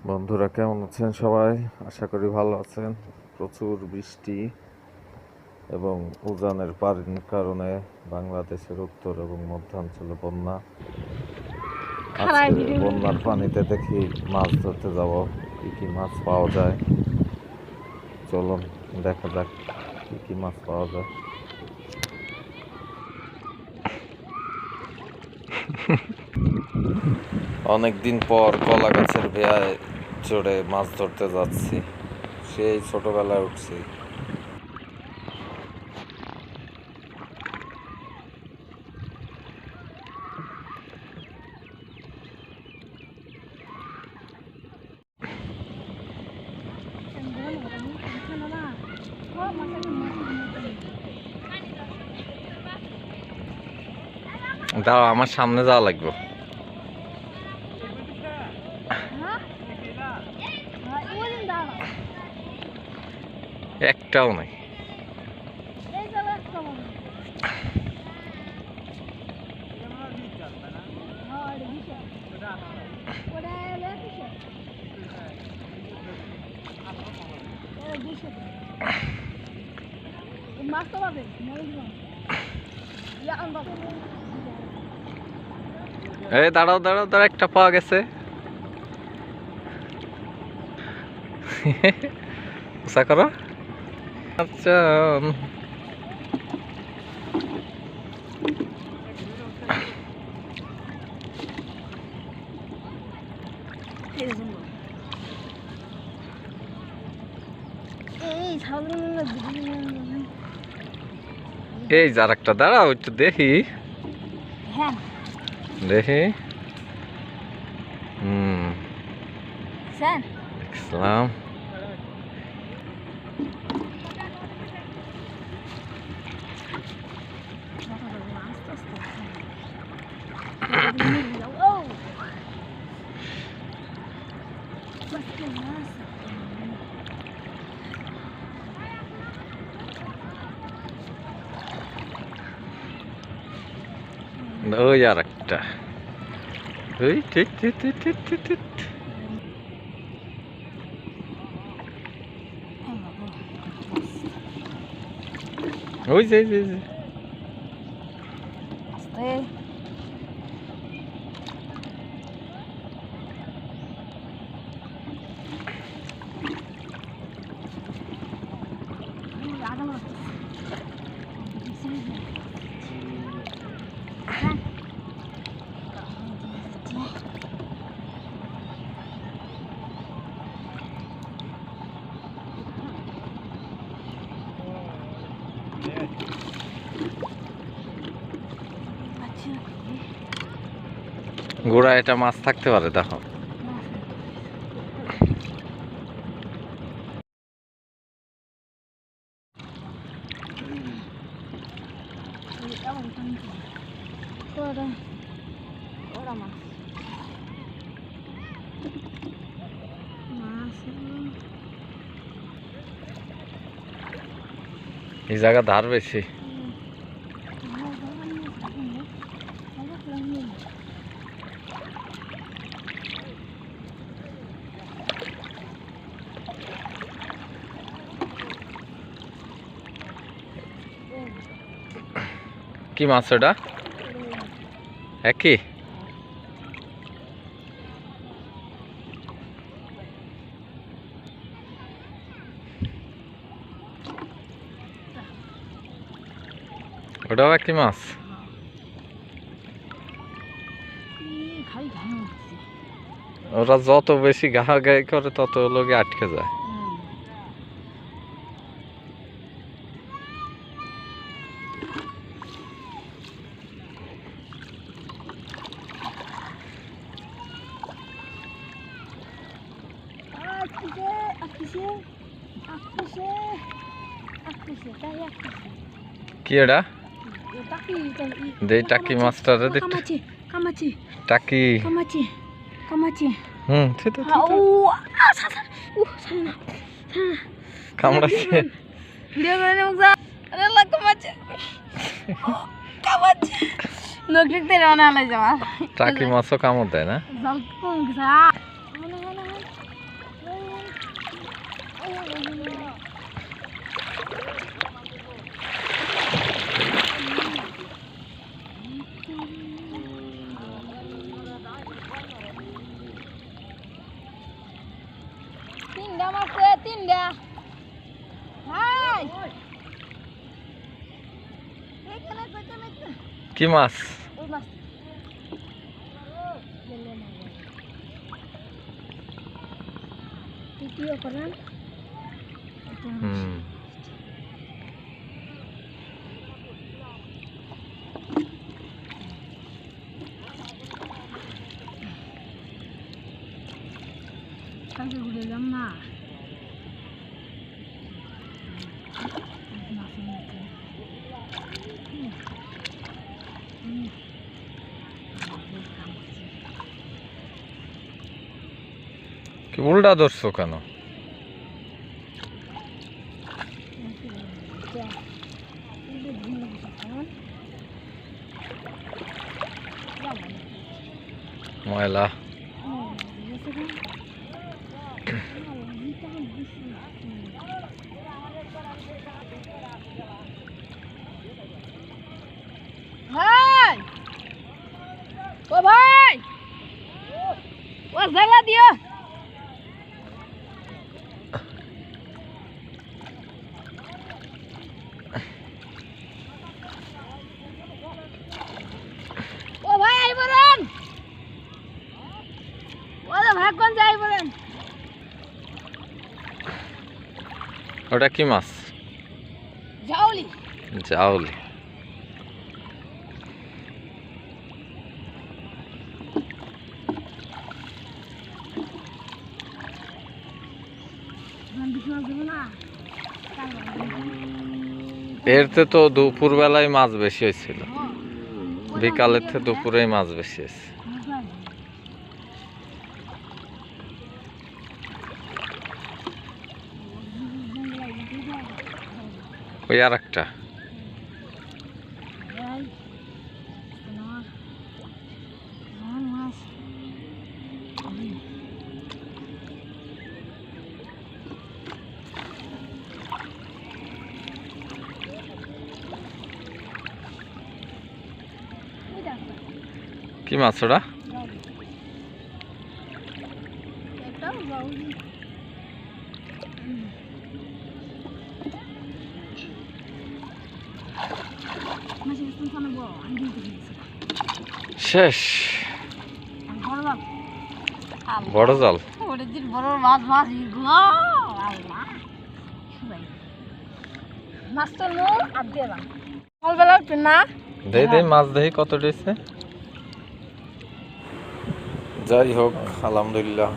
বন্ধুরা কেমন আছেন সবাই? আশা করি ভালো আছেন। প্রচুর বৃষ্টি এবং উজানের পানির কারণে বাংলাদেশের উত্তর এবং মধ্যাঞ্চলে বন্যা। আজকে বন্যার পানিতে দেখি মাছ ধরতে যাব, কি কি মাছ পাওয়া যায়। চলুন দেখা যাক কি কি মাছ পাওয়া যায়। অনেকদিন পর কলা গাছের বেয়ায় চড়ে মাছ ধরতে যাচ্ছি। সেই ছোটবেলায় উঠছি। দাও, আমার সামনে যাওয়া লাগবে। একটাও নাই। দাঁড়াও দাঁড়াও দাঁড়াও, একটা পাওয়া গেছে। উঁচা করো। আচ্ছা, এই যার একটা দাঁড়াও, একটু দেখি দেখি। দেখলাম। ওই আর একটা, ওই ওই যে গোড়া এটা মাছ থাকতে পারে, দেখো। এই জায়গা ধার বেশি। কি মাছ ওটা? একই। ওটাও একই মাছ। ওরা যত বেশি গাহাগাহি করে তত লোকে আটকে যায়। কি এটা? টাকি মাছটা দেখতে। টাকি। কামড়াচ্ছে। টাকি মাছও কামড় দেয় না? তিনটা মারছে, তিনটা। হাই এখানে কি মাছ? ওই মাছ ভিডিও করেন। হুম, কালকে ঘুরে এলাম না। কি উল্টা ধরছো কেন? ময়লা। ভাই ও ভাই ও জায়গা দিও। ও ভাই আই বলেন। ওরে ভাই কোন যাই বলেন। ওটা কি মাছ? জাউলি। জাউলি। এরতে তো দুপুর বেলায় মাছ বেশি হয়েছিল, বিকালের থেকে দুপুরেই মাছ বেশি হয়েছে। ওই আর একটা কি মাছ ওটা? শেষ। বড় জাল। বড় মাছ মাছ মাছ তো নো আর দিলাম সকালবেলা উঠবে না। দেই দেই মাছ দেই কত দিয়েছে। যাই হোক আলহামদুলিল্লাহ